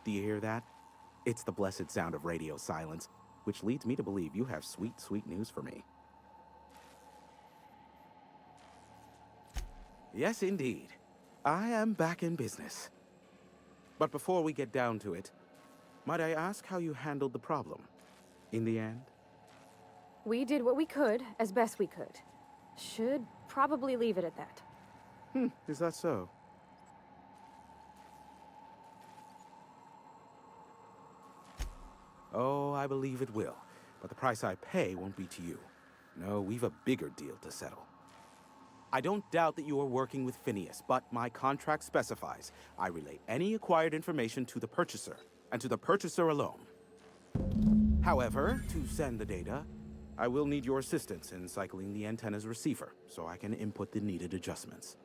Do you hear that? It's the blessed sound of radio silence, which leads me to believe you have sweet, sweet news for me. Yes, indeed. I am back in business. But before we get down to it, might I ask how you handled the problem? In the end? We did what we could, as best we could. Should probably leave it at that. Is that so? Oh, I believe it will. But the price I pay won't be to you. No, we've a bigger deal to settle. I don't doubt that you are working with Phineas, but my contract specifies I relay any acquired information to the purchaser, and to the purchaser alone. However, to send the data, I will need your assistance in cycling the antenna's receiver, so I can input the needed adjustments.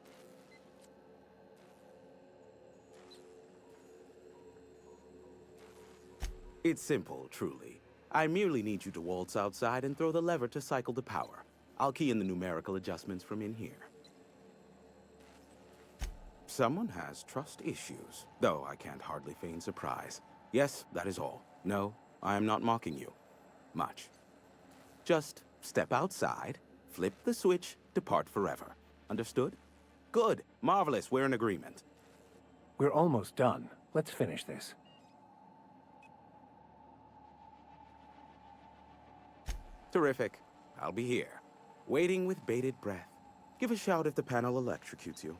It's simple, truly. I merely need you to waltz outside and throw the lever to cycle the power. I'll key in the numerical adjustments from in here. Someone has trust issues, though I can't hardly feign surprise. Yes, that is all. No, I am not mocking you. Much. Just step outside, flip the switch, depart forever. Understood? Good. Marvelous. We're in agreement. We're almost done. Let's finish this. Terrific. I'll be here, waiting with bated breath. Give a shout if the panel electrocutes you.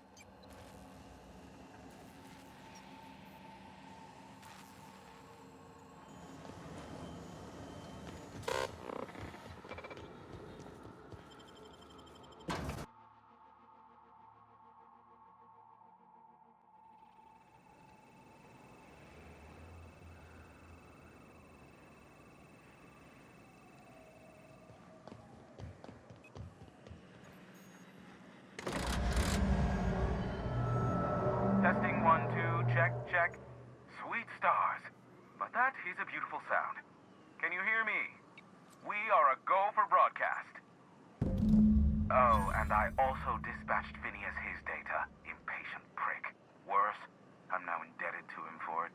Testing 1, 2, check, check. Sweet stars. But that is a beautiful sound. Can you hear me? We are a go for broadcast. Oh, and I also dispatched Phineas his data. Impatient prick. Worse, I'm now indebted to him for it.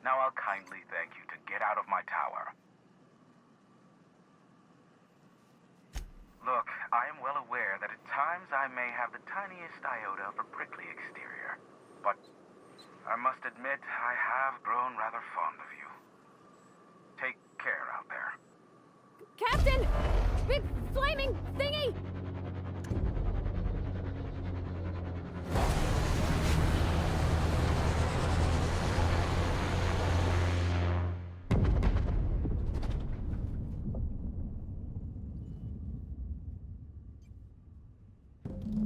Now I'll kindly thank you to get out of my tower. Look, I am well aware that at times I may have the tiniest iota of a prickly exterior, but I must admit I have grown rather fond of you. Take care out there. Captain! Big flaming thingy!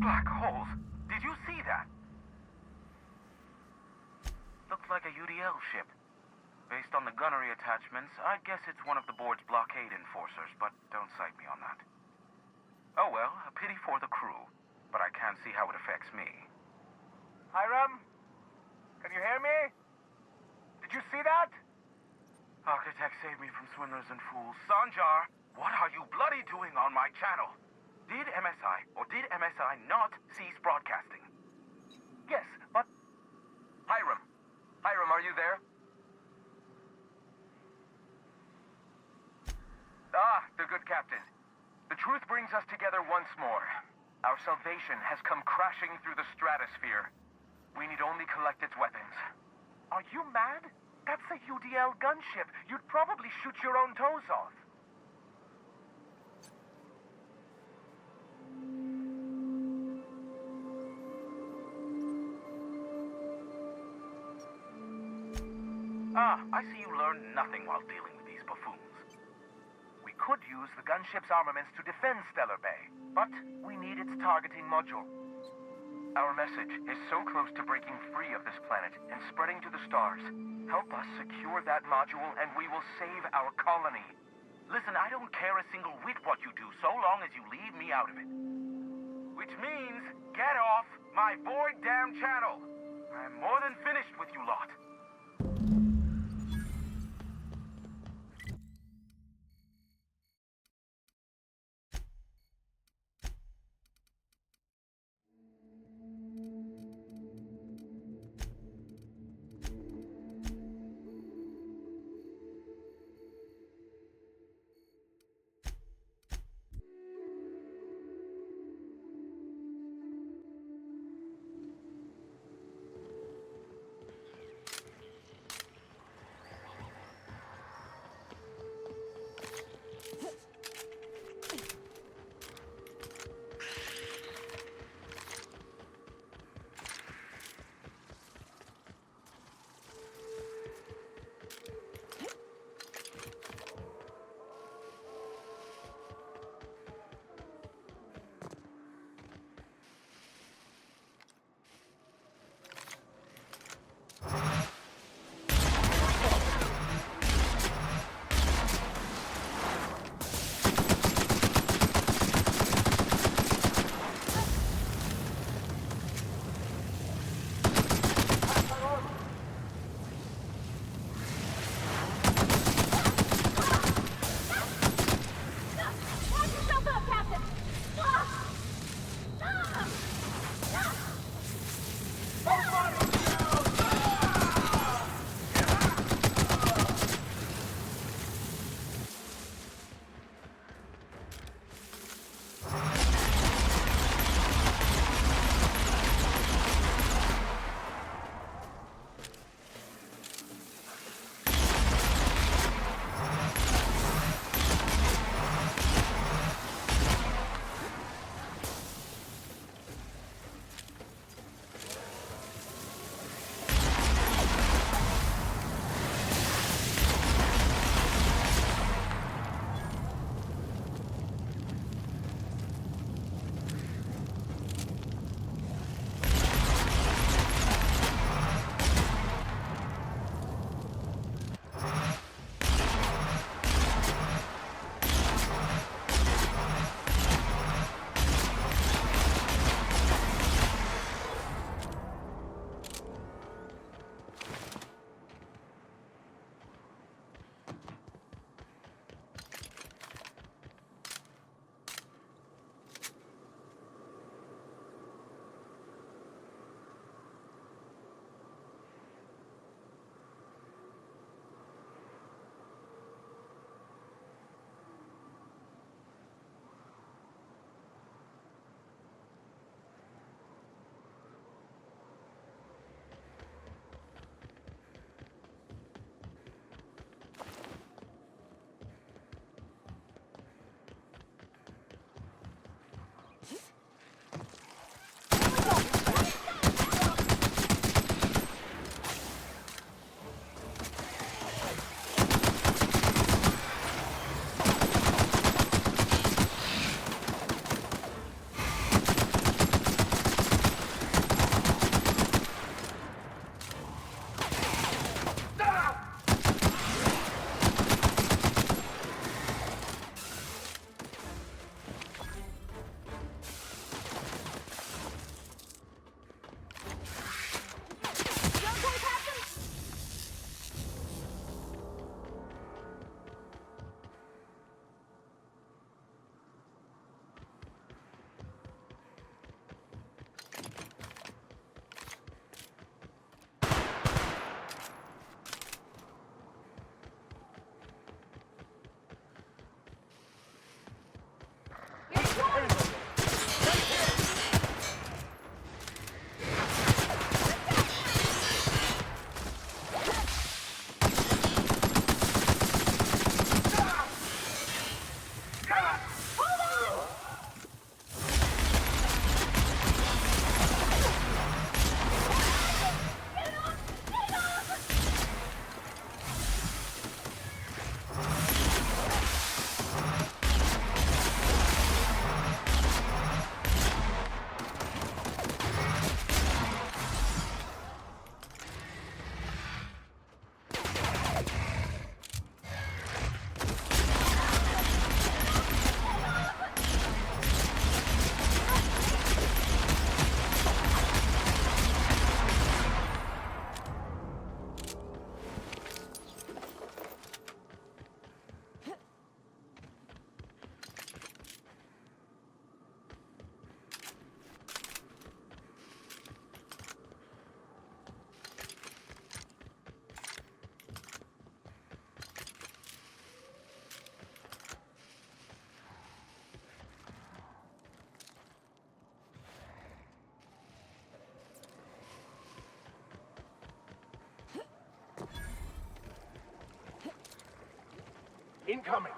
Black holes? Did you see that? Looks like a UDL ship. Based on the gunnery attachments, I guess it's one of the board's blockade enforcers, but don't cite me on that. Oh well, a pity for the crew, but I can't see how it affects me. Hiram? Can you hear me? Did you see that? Architect saved me from swindlers and fools. Sanjar, what are you bloody doing on my channel? Did MSI or did MSI not cease broadcasting? Yes, but... Hiram. Hiram, are you there? Ah, the good captain. The truth brings us together once more. Our salvation has come crashing through the stratosphere. We need only collect its weapons. Are you mad? That's a UDL gunship. You'd probably shoot your own toes off. Ah, I see you learned nothing while dealing with these buffoons. We could use the gunship's armaments to defend Stellar Bay, but we need its targeting module. Our message is so close to breaking free of this planet and spreading to the stars. Help us secure that module and we will save our colony. Listen, I don't care a single whit what you do so long as you leave me out of it. Which means, get off my void damn channel. I'm more than finished with you lot. Incoming!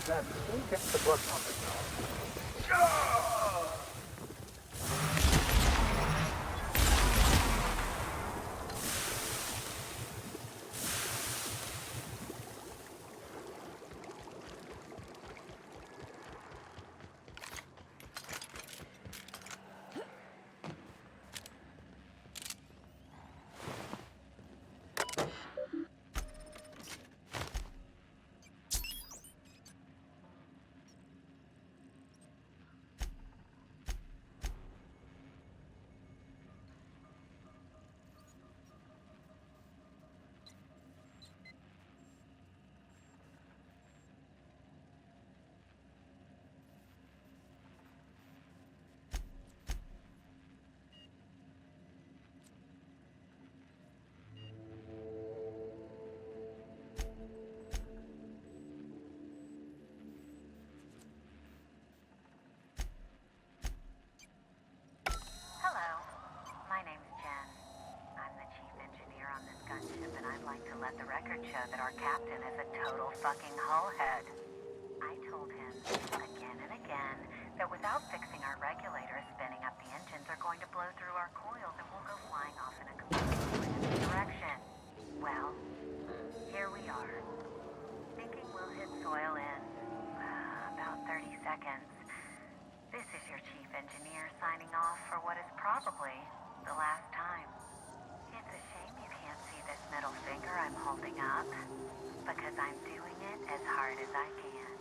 That still gets the blood pumping. Let the record show that our captain is a total fucking hullhead. I told him again and again that without fixing our regulators, spinning up the engines are going to blow through our coils and we'll go flying off in a completely different direction. Well, here we are. Thinking we'll hit soil in about 30 seconds. This is your chief engineer signing off for what is probably the last time. It's a shame you can't see this middle finger I'm holding up, because I'm doing it as hard as I can.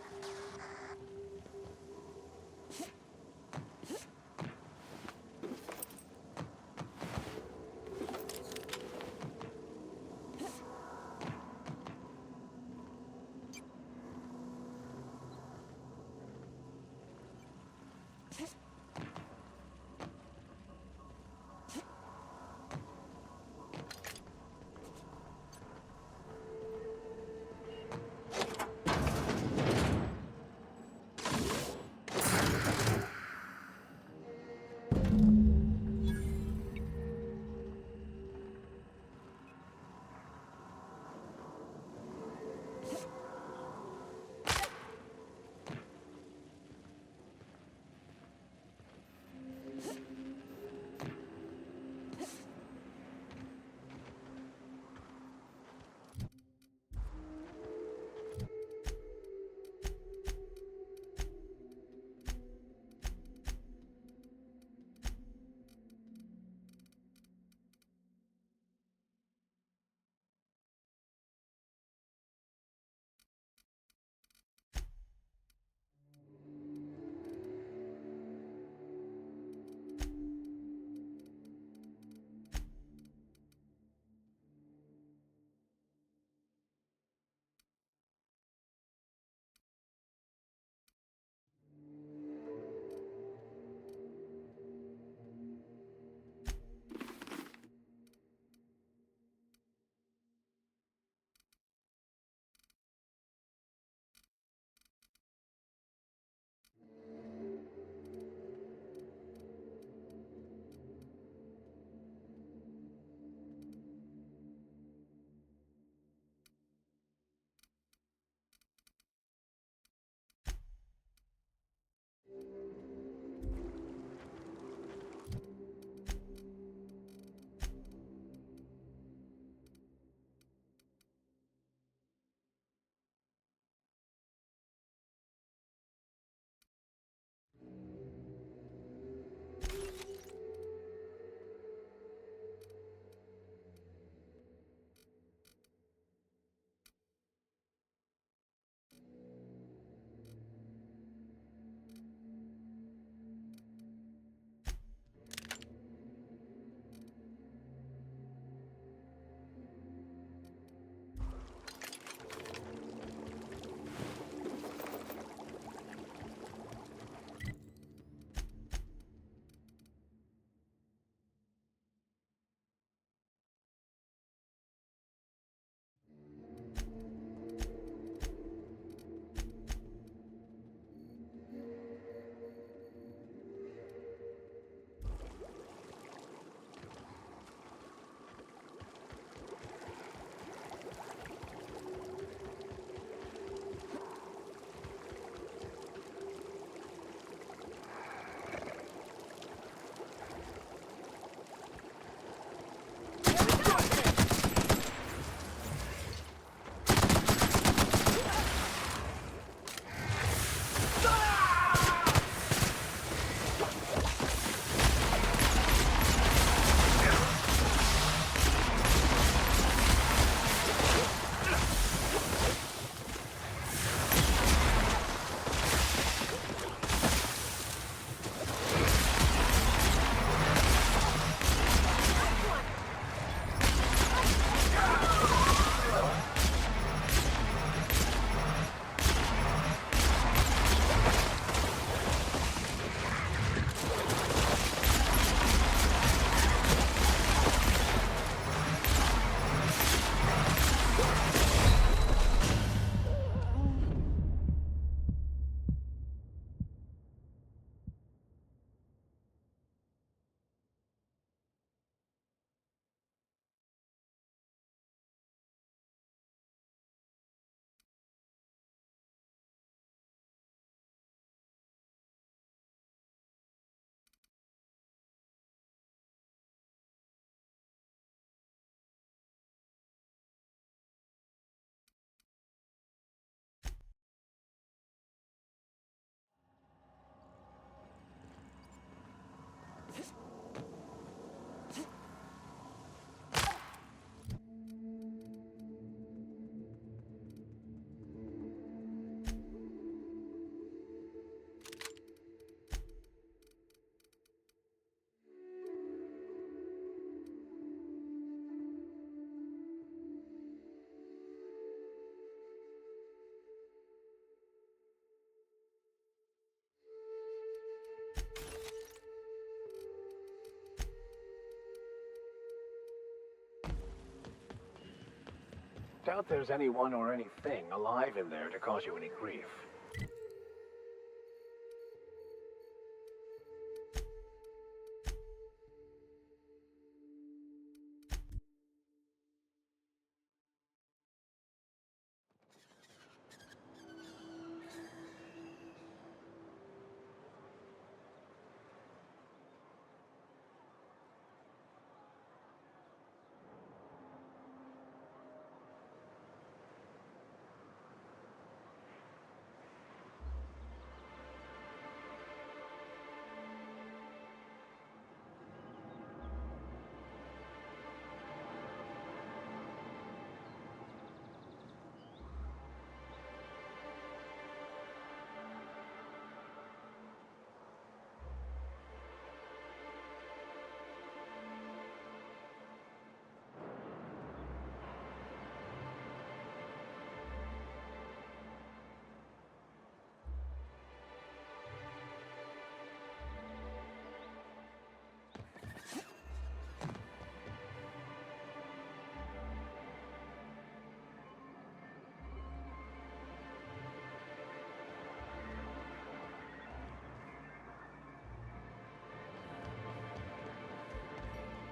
Doubt there's anyone or anything alive in there to cause you any grief.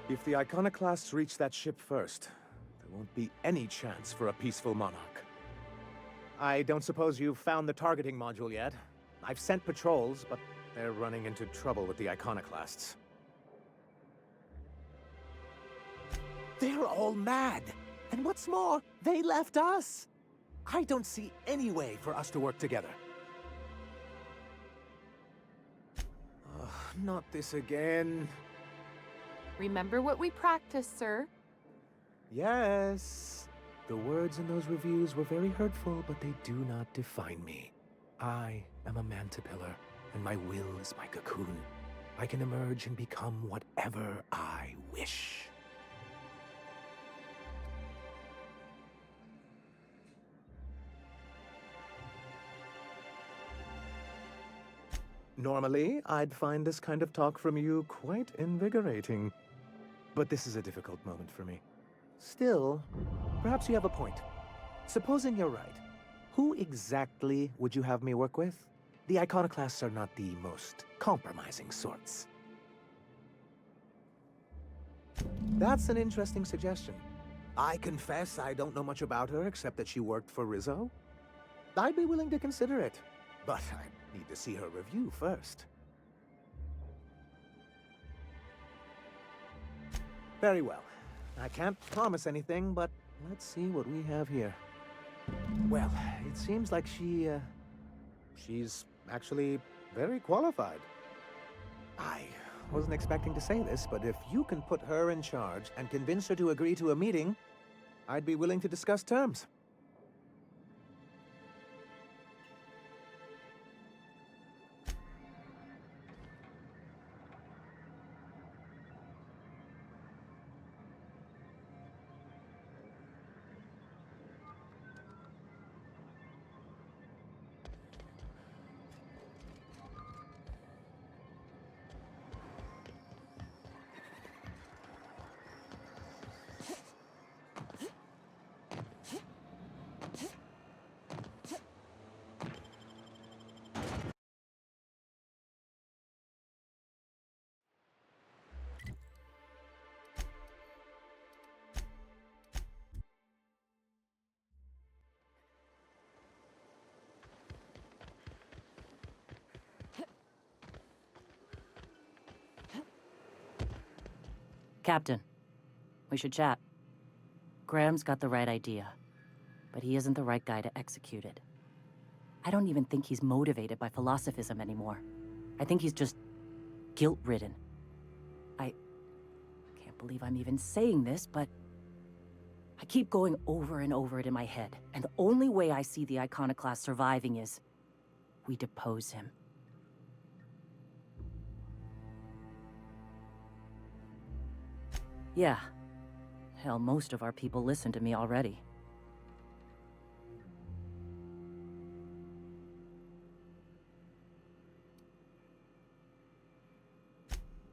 If the Iconoclasts reach that ship first, there won't be any chance for a peaceful monarch. I don't suppose you've found the targeting module yet. I've sent patrols, but they're running into trouble with the Iconoclasts. They're all mad! And what's more, they left us! I don't see any way for us to work together. Not this again. Remember what we practiced, sir. Yes. The words in those reviews were very hurtful, but they do not define me. I am a mantipillar, and my will is my cocoon. I can emerge and become whatever I wish. Normally, I'd find this kind of talk from you quite invigorating. But this is a difficult moment for me. Still, perhaps you have a point. Supposing you're right, who exactly would you have me work with? The Iconoclasts are not the most compromising sorts. That's an interesting suggestion. I confess I don't know much about her except that she worked for Rizzo. I'd be willing to consider it, but I need to see her review first. Very well. I can't promise anything, but let's see what we have here. Well, it seems like she's actually very qualified. I wasn't expecting to say this, but if you can put her in charge and convince her to agree to a meeting, I'd be willing to discuss terms. Captain, we should chat. Graham's got the right idea, but he isn't the right guy to execute it. I don't even think he's motivated by philosophism anymore. I think he's just guilt-ridden. I can't believe I'm even saying this, but I keep going over and over it in my head, and the only way I see the Iconoclast surviving is we depose him. Yeah. Hell, most of our people listen to me already.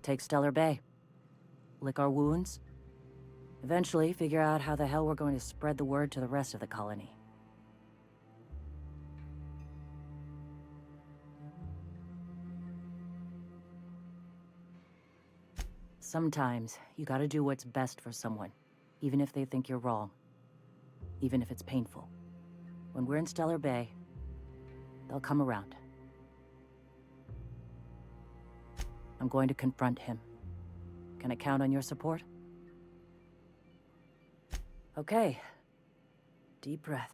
Take Stellar Bay. Lick our wounds. Eventually, figure out how the hell we're going to spread the word to the rest of the colony. Sometimes, you gotta do what's best for someone, even if they think you're wrong. Even if it's painful. When we're in Stellar Bay, they'll come around. I'm going to confront him. Can I count on your support? Okay. Deep breath.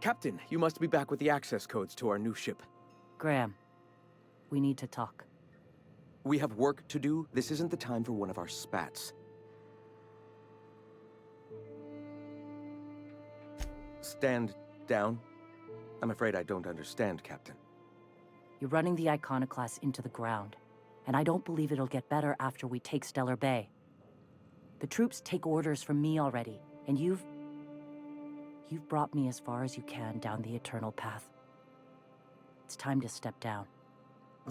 Captain, you must be back with the access codes to our new ship. Graham, we need to talk. We have work to do. This isn't the time for one of our spats. Stand down. I'm afraid I don't understand, Captain. You're running the Iconoclast into the ground, and I don't believe it'll get better after we take Stellar Bay. The troops take orders from me already, and you've brought me as far as you can down the Eternal Path. It's time to step down.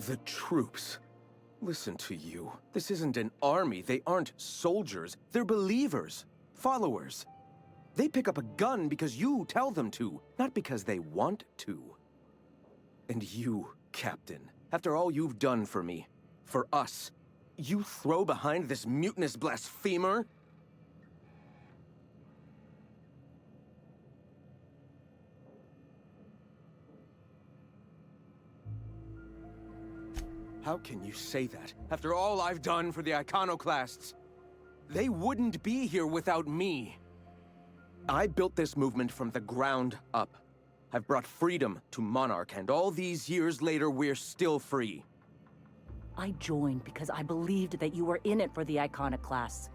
The troops. Listen to you. This isn't an army. They aren't soldiers. They're believers. Followers. They pick up a gun because you tell them to, not because they want to. And you, Captain, after all you've done for me, for us, you throw behind this mutinous blasphemer? How can you say that, after all I've done for the Iconoclasts? They wouldn't be here without me. I built this movement from the ground up. I've brought freedom to Monarch, and all these years later, we're still free. I joined because I believed that you were in it for the Iconoclasts.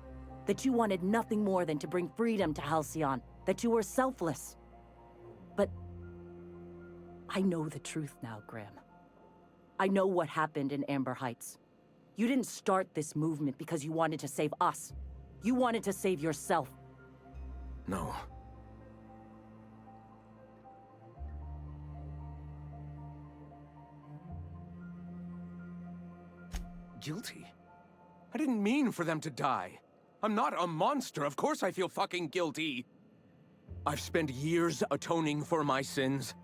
That you wanted nothing more than to bring freedom to Halcyon. That you were selfless. But I know the truth now, Graham. I know what happened in Amber Heights. You didn't start this movement because you wanted to save us. You wanted to save yourself. No. Guilty? I didn't mean for them to die. I'm not a monster. Of course I feel fucking guilty. I've spent years atoning for my sins.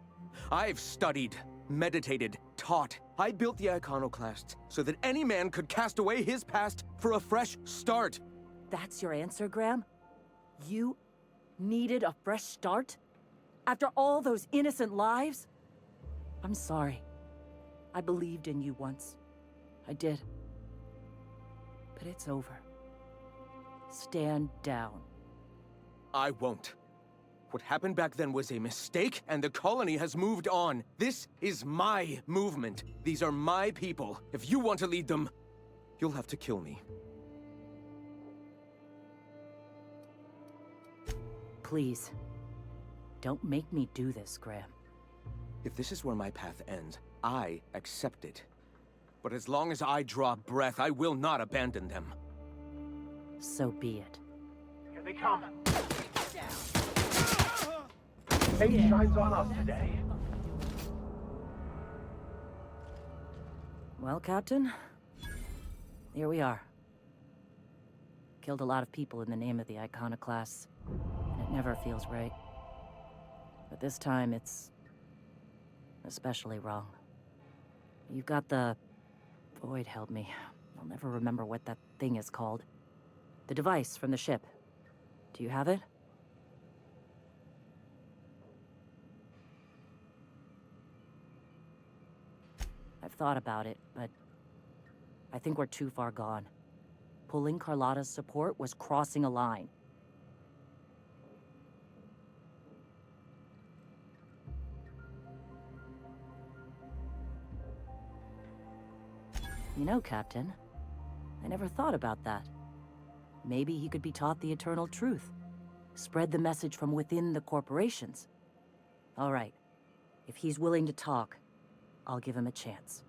I've studied, meditated, taught. I built the Iconoclasts so that any man could cast away his past for a fresh start. That's your answer, Graham? You needed a fresh start? After all those innocent lives? I'm sorry. I believed in you once. I did. But it's over. Stand down. I won't. What happened back then was a mistake, and the colony has moved on. This is my movement. These are my people. If you want to lead them, you'll have to kill me. Please. Don't make me do this, Graham. If this is where my path ends, I accept it. But as long as I draw breath, I will not abandon them. So be it. Here they come. Fate shines on us today. Well, Captain, here we are. Killed a lot of people in the name of the Iconoclasts, and it never feels right. But this time, it's especially wrong. You've got the... Void help me. I'll never remember what that thing is called. The device from the ship. Do you have it? I've thought about it, but I think we're too far gone. Pulling Carlotta's support was crossing a line. You know, Captain, I never thought about that. Maybe he could be taught the eternal truth. Spread the message from within the corporations. All right. If he's willing to talk, I'll give him a chance.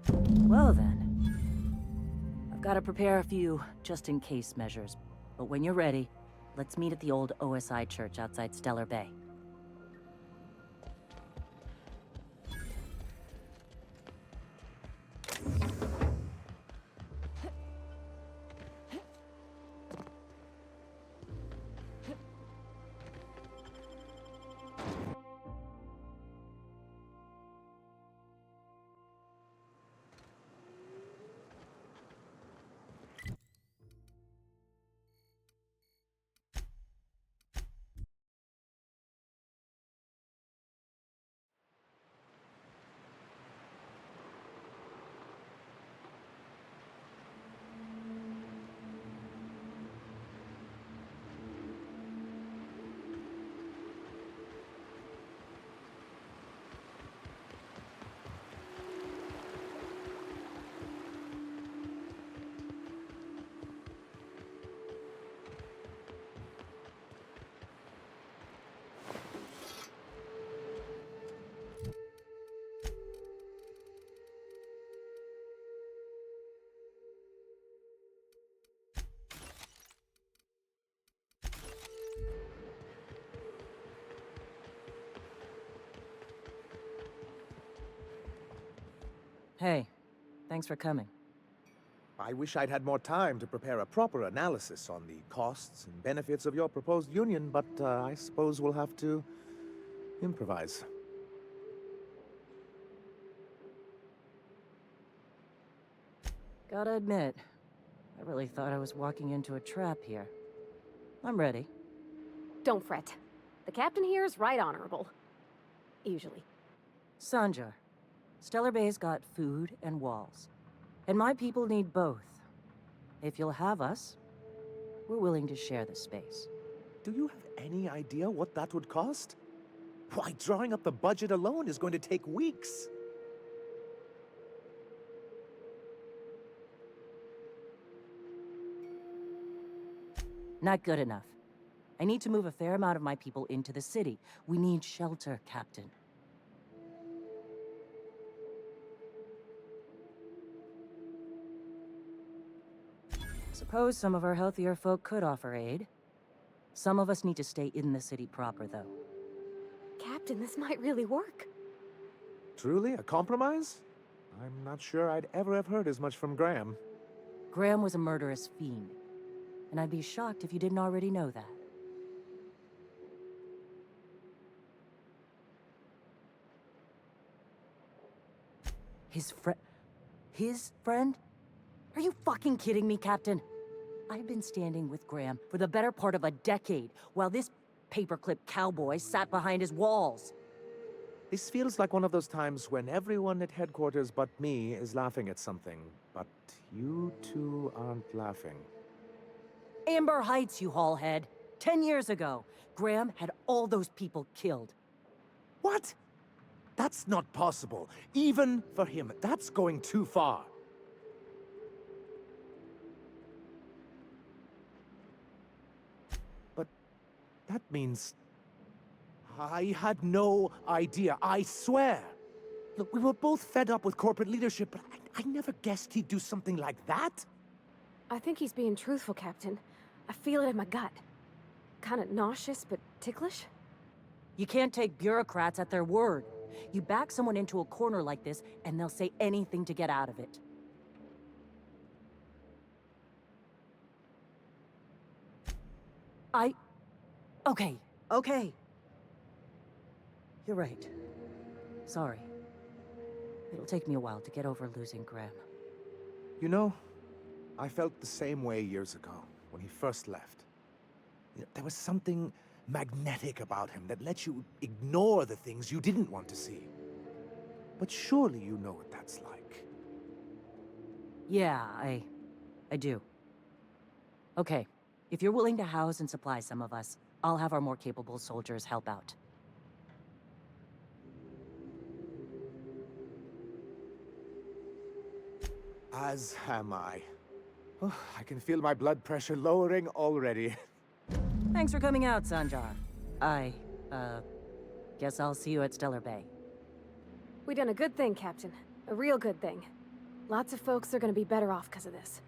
Well then. I've got to prepare a few just-in-case measures. But when you're ready, Let's meet at the old OSI church outside Stellar Bay. Hey, thanks for coming. I wish I'd had more time to prepare a proper analysis on the costs and benefits of your proposed union, but I suppose we'll have to improvise. Gotta admit, I really thought I was walking into a trap here. I'm ready. Don't fret. The captain here is right honorable. Usually. Sanjar, Stellar Bay's got food and walls. And my people need both. If you'll have us, we're willing to share the space. Do you have any idea what that would cost? Why, drawing up the budget alone is going to take weeks. Not good enough. I need to move a fair amount of my people into the city. We need shelter, Captain. Suppose some of our healthier folk could offer aid. Some of us need to stay in the city proper, though. Captain, this might really work. Truly, a compromise? I'm not sure I'd ever have heard as much from Graham. Graham was a murderous fiend, and I'd be shocked if you didn't already know that. His friend? Are you fucking kidding me, Captain? I've been standing with Graham for the better part of a decade, while this paperclip cowboy sat behind his walls. This feels like one of those times when everyone at headquarters but me is laughing at something, but you two aren't laughing. Amber Heights, you haulhead. 10 years ago, Graham had all those people killed. What? That's not possible. Even for him, that's going too far. But that means I had no idea, I swear. Look, we were both fed up with corporate leadership, but I never guessed he'd do something like that. I think he's being truthful, Captain. I feel it in my gut. Kinda nauseous, but ticklish. You can't take bureaucrats at their word. You back someone into a corner like this, and they'll say anything to get out of it. Okay. You're right. Sorry. It'll take me a while to get over losing Graham. You know, I felt the same way years ago, when he first left. There was something magnetic about him that let you ignore the things you didn't want to see. But surely you know what that's like. Yeah, I do. Okay, if you're willing to house and supply some of us, I'll have our more capable soldiers help out. As am I. Oh, I can feel my blood pressure lowering already. Thanks for coming out, Sanjar. Guess I'll see you at Stellar Bay. We done a good thing, Captain. A real good thing. Lots of folks are gonna be better off because of this.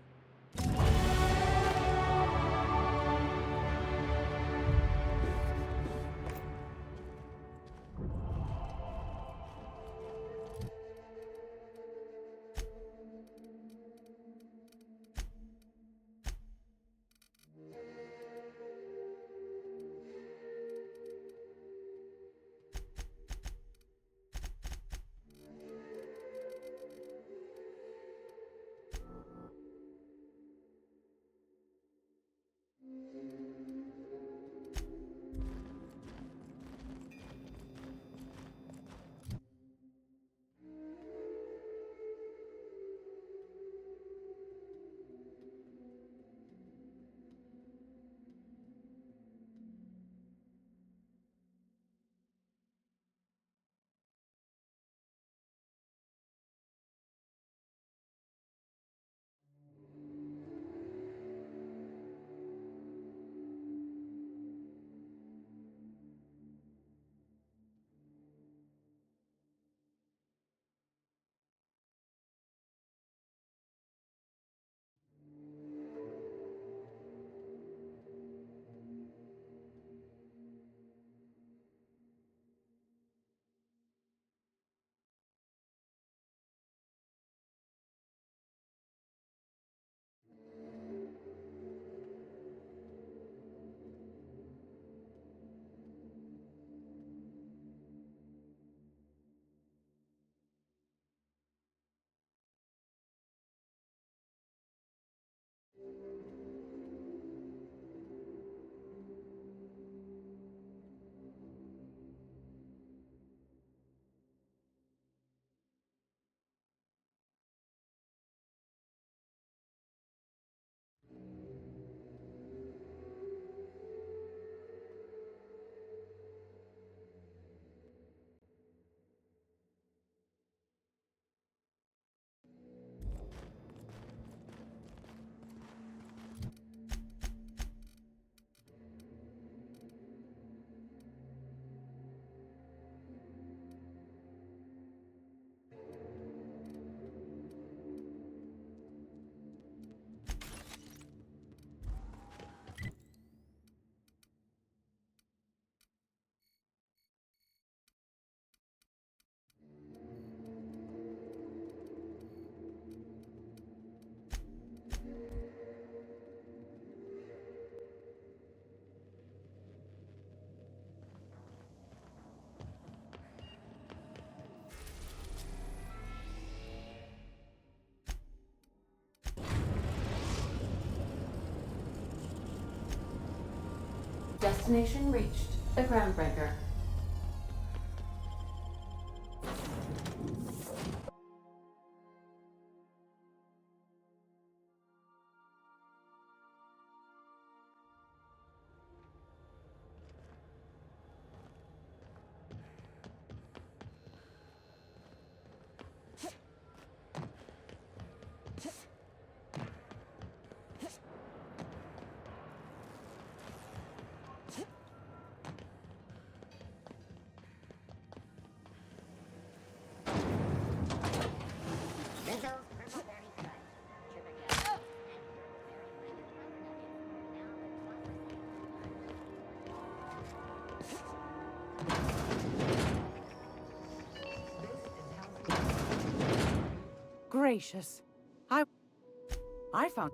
Destination reached. The Groundbreaker. Gracious. I found...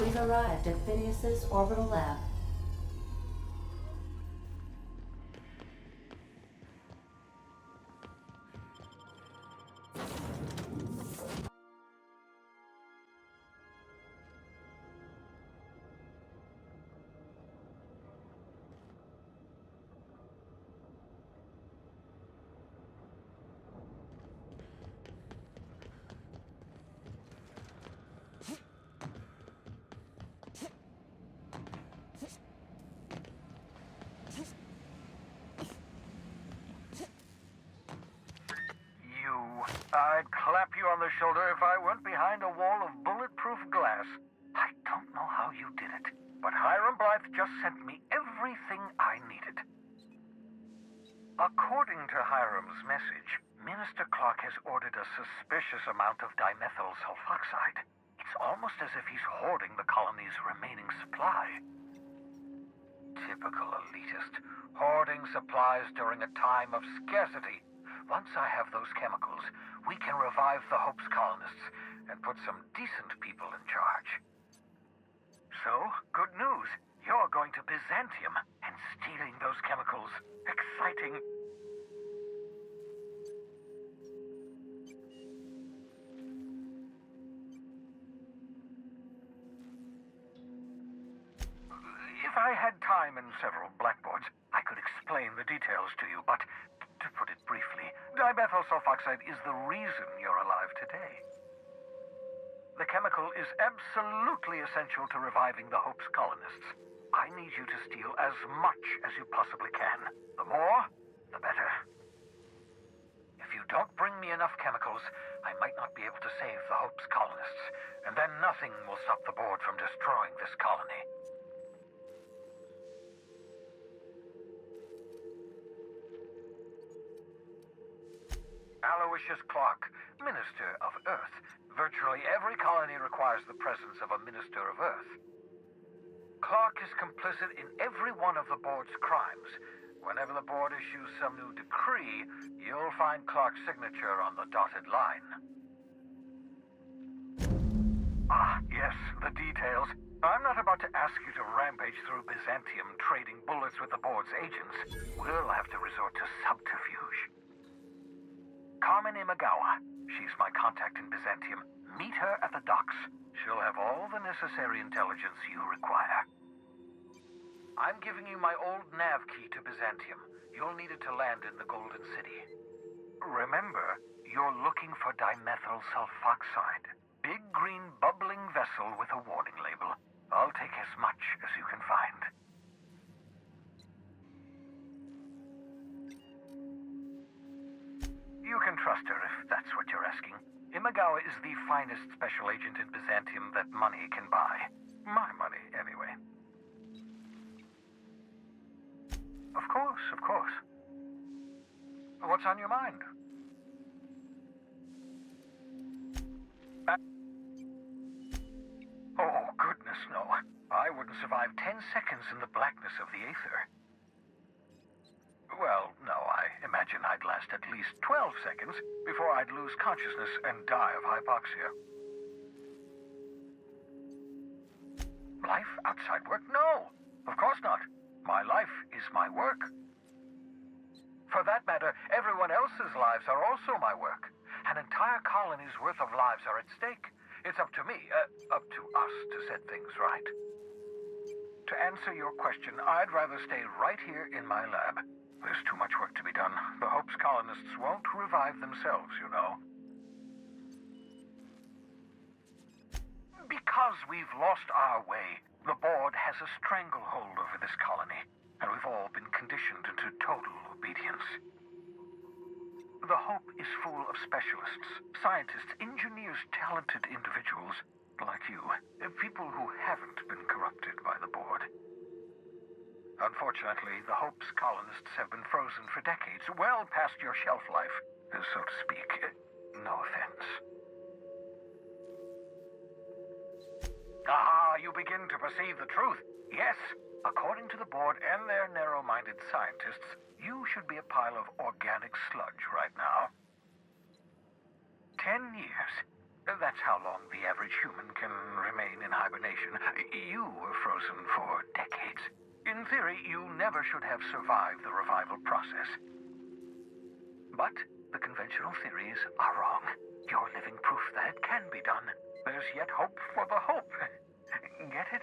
We've arrived at Phineas's orbital lab. I'd clap you on the shoulder if I weren't behind a wall of bulletproof glass. I don't know how you did it, but Hiram Blythe just sent me everything I needed. According to Hiram's message, Minister Clark has ordered a suspicious amount of dimethyl sulfoxide. It's almost as if he's hoarding the colony's remaining supply. Typical elitist, hoarding supplies during a time of scarcity. Once I have those chemicals, we can revive the Hope's colonists and put some decent people in charge. So, good news. You're going to Byzantium and stealing those chemicals. Exciting. If I had time and several blackboards, I could explain the details to you, but to put it briefly, dimethyl sulfoxide is the reason you're alive today. The chemical is absolutely essential to reviving the Hope's colonists. I need you to steal as much as you possibly can. The more, the better. If you don't bring me enough chemicals, I might not be able to save the Hope's colonists, and then nothing will stop the board from destroying this colony. Aloysius Clark, Minister of Earth. Virtually every colony requires the presence of a Minister of Earth. Clark is complicit in every one of the board's crimes. Whenever the board issues some new decree, you'll find Clark's signature on the dotted line. Ah, yes, the details. I'm not about to ask you to rampage through Byzantium trading bullets with the board's agents. We'll have to resort to subterfuge. Carmen Imagawa. She's my contact in Byzantium. Meet her at the docks. She'll have all the necessary intelligence you require. I'm giving you my old nav key to Byzantium. You'll need it to land in the Golden City. Remember, you're looking for dimethyl sulfoxide. Big green bubbling vessel with a warning label. I'll take as much as you can find. You can trust her if that's what you're asking. Imagawa is the finest special agent in Byzantium that money can buy. My money, anyway. Of course, of course. What's on your mind? Oh, goodness, no. I wouldn't survive 10 seconds in the blackness of the aether. Well, no, I imagine I'd last at least 12 seconds before I'd lose consciousness and die of hypoxia. life outside work? No, of course not. My life is my work. For that matter, everyone else's lives are also my work. An entire colony's worth of lives are at stake. It's up to me, up to us to set things right. To answer your question, I'd rather stay right here in my lab. There's too much work to be done. The Hope's colonists won't revive themselves, you know. Because we've lost our way, the board has a stranglehold over this colony, and we've all been conditioned into total obedience. The Hope is full of specialists, scientists, engineers, talented individuals like you, people who haven't been corrupted by the board. Unfortunately, the Hope's colonists have been frozen for decades, well past your shelf life, so to speak. No offense. Ah, you begin to perceive the truth. Yes, according to the board and their narrow-minded scientists, you should be a pile of organic sludge right now. 10 years. That's how long the average human can remain in hibernation. You were frozen for decades. In theory, you never should have survived the revival process. But the conventional theories are wrong. You're living proof that it can be done. There's yet hope for the Hope. Get it?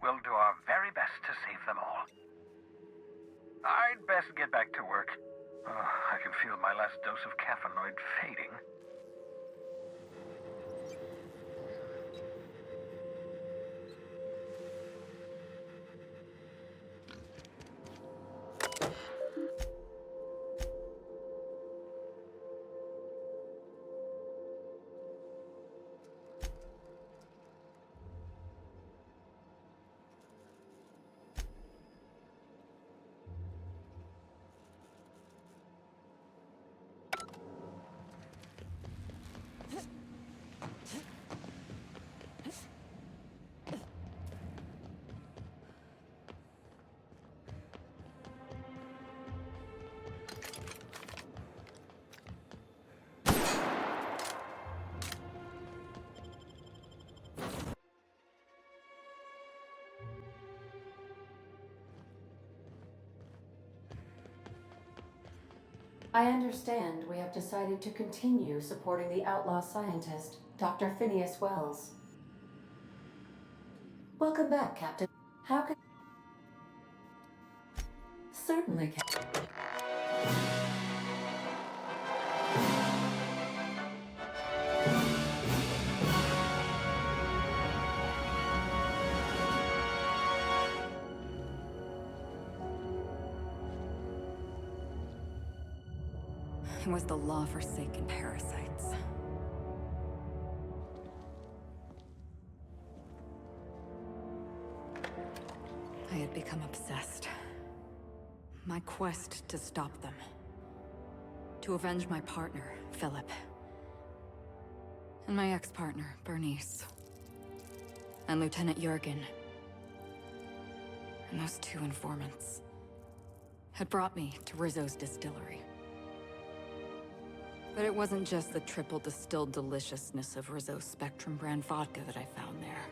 We'll do our very best to save them all. I'd best get back to work. I can feel my last dose of caffeinoid fading. I understand we have decided to continue supporting the outlaw scientist, Dr. Phineas Wells. Welcome back, Captain. How can... Certainly, Captain. It was the law-forsaken parasites. I had become obsessed. My quest to stop them. To avenge my partner, Philip. And my ex-partner, Bernice. And Lieutenant Jurgen. And those two informants had brought me to Rizzo's distillery. But it wasn't just the triple distilled deliciousness of Rizzo's Spectrum brand vodka that I found there.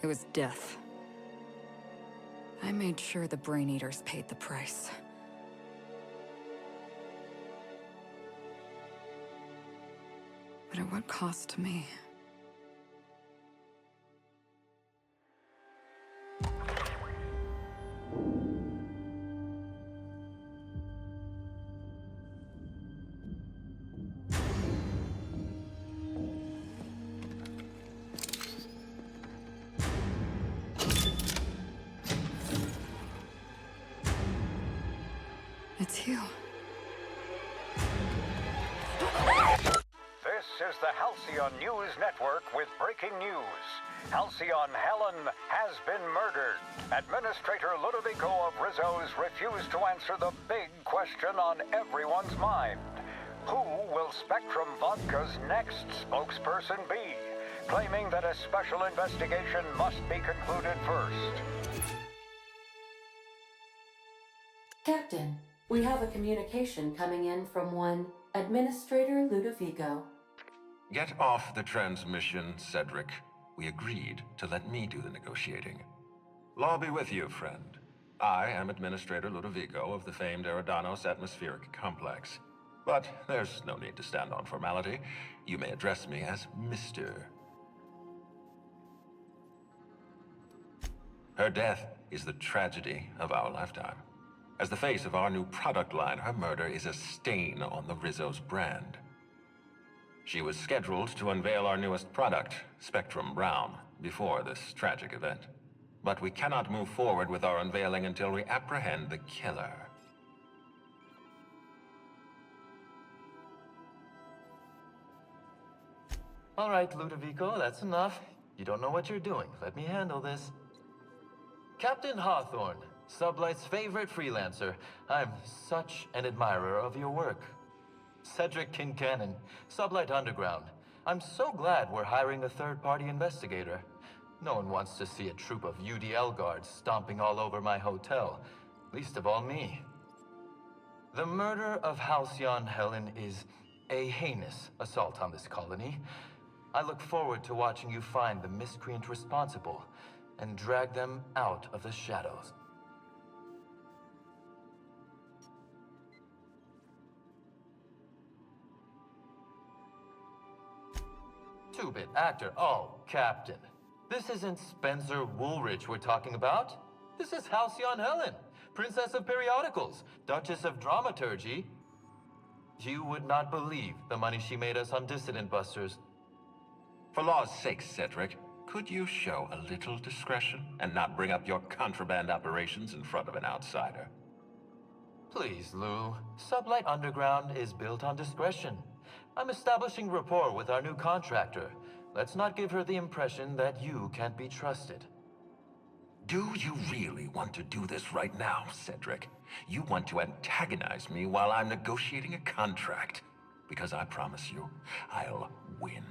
It was death. I made sure the Brain Eaters paid the price. But at what cost to me? It's you. This is the Halcyon News Network with breaking news. Halcyon Helen has been murdered. Administrator Ludovico of Rizzo's refused to answer the big question on everyone's mind. Who will Spectrum Vodka's next spokesperson be? Claiming that a special investigation must be concluded first. Captain, we have a communication coming in from one Administrator Ludovico. Get off the transmission, Cedric. We agreed to let me do the negotiating. Law be with you, friend. I am Administrator Ludovico of the famed Eridanos Atmospheric Complex. But there's no need to stand on formality. You may address me as Mr. Her death is the tragedy of our lifetime. As the face of our new product line, her murder is a stain on the Rizzo's brand. She was scheduled to unveil our newest product, Spectrum Brown, before this tragic event. But we cannot move forward with our unveiling until we apprehend the killer. All right, Ludovico, that's enough. You don't know what you're doing. Let me handle this. Captain Hawthorne, Sublight's favorite freelancer. I'm such an admirer of your work. Cedric Kincannon, Sublight Underground. I'm so glad we're hiring a third-party investigator. No one wants to see a troop of UDL guards stomping all over my hotel. Least of all me. The murder of Halcyon Helen is a heinous assault on this colony. I look forward to watching you find the miscreant responsible and drag them out of the shadows. Two-bit actor. Oh, Captain. This isn't Spencer Woolrich we're talking about. This is Halcyon Helen, Princess of Periodicals, Duchess of Dramaturgy. You would not believe the money she made us on Dissident Busters. For law's sake, Cedric, could you show a little discretion and not bring up your contraband operations in front of an outsider? Please, Lou. Sublight Underground is built on discretion. I'm establishing rapport with our new contractor. Let's not give her the impression that you can't be trusted. Do you really want to do this right now, Cedric? You want to antagonize me while I'm negotiating a contract? Because I promise you, I'll win.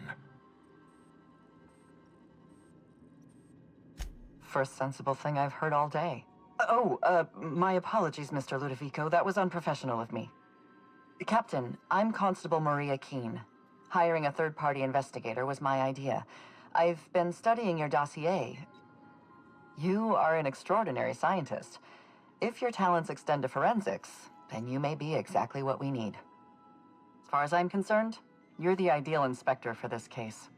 First sensible thing I've heard all day. My apologies, Mr. Ludovico. That was unprofessional of me. Captain, I'm Constable Maria Keene. Hiring a third-party investigator was my idea. I've been studying your dossier. You are an extraordinary scientist. If your talents extend to forensics, then you may be exactly what we need. As far as I'm concerned, you're the ideal inspector for this case.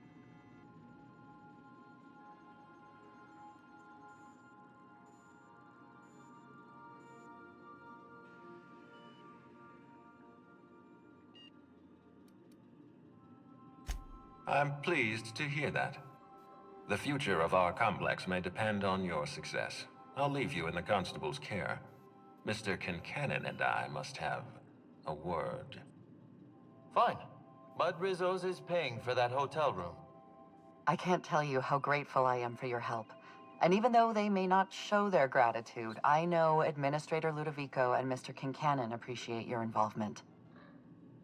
I'm pleased to hear that. The future of our complex may depend on your success. I'll leave you in the constable's care. Mr. Kincannon and I must have a word. Fine. Bud Rizzo's is paying for that hotel room. I can't tell you how grateful I am for your help. And even though they may not show their gratitude, I know Administrator Ludovico and Mr. Kincannon appreciate your involvement.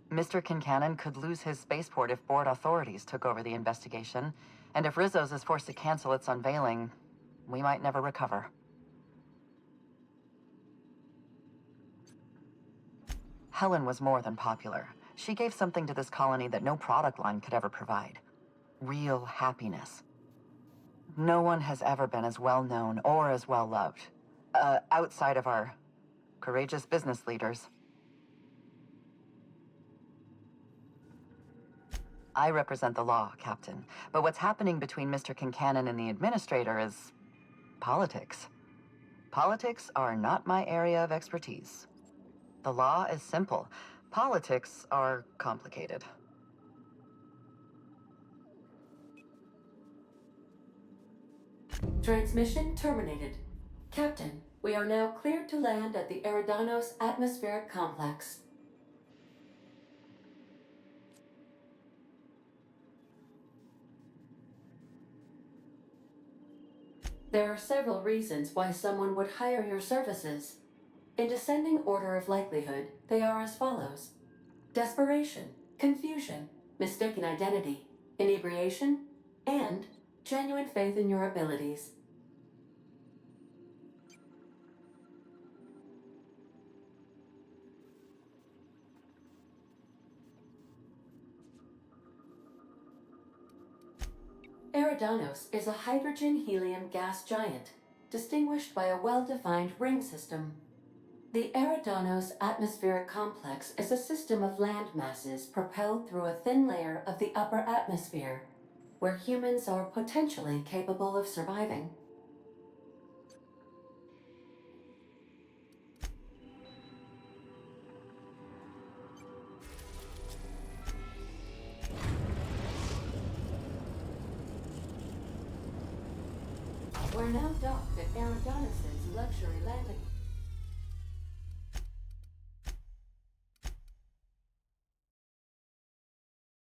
Mr. Kincannon could lose his spaceport if board authorities took over the investigation, and if Rizzo's is forced to cancel its unveiling, we might never recover. Helen was more than popular. She gave something to this colony that no product line could ever provide. Real happiness. No one has ever been as well known or as well loved. Outside of our courageous business leaders. I represent the law, Captain. But what's happening between Mr. Kincannon and the Administrator is politics. Politics are not my area of expertise. The law is simple. Politics are complicated. Transmission terminated. Captain, we are now cleared to land at the Eridanos Atmospheric Complex. There are several reasons why someone would hire your services. In descending order of likelihood, they are as follows: desperation, confusion, mistaken identity, inebriation, and genuine faith in your abilities. Eridanos is a hydrogen-helium gas giant, distinguished by a well-defined ring system. The Eridanos atmospheric complex is a system of land masses propelled through a thin layer of the upper atmosphere, where humans are potentially capable of surviving. We're now docked at Eridanos' luxury landing.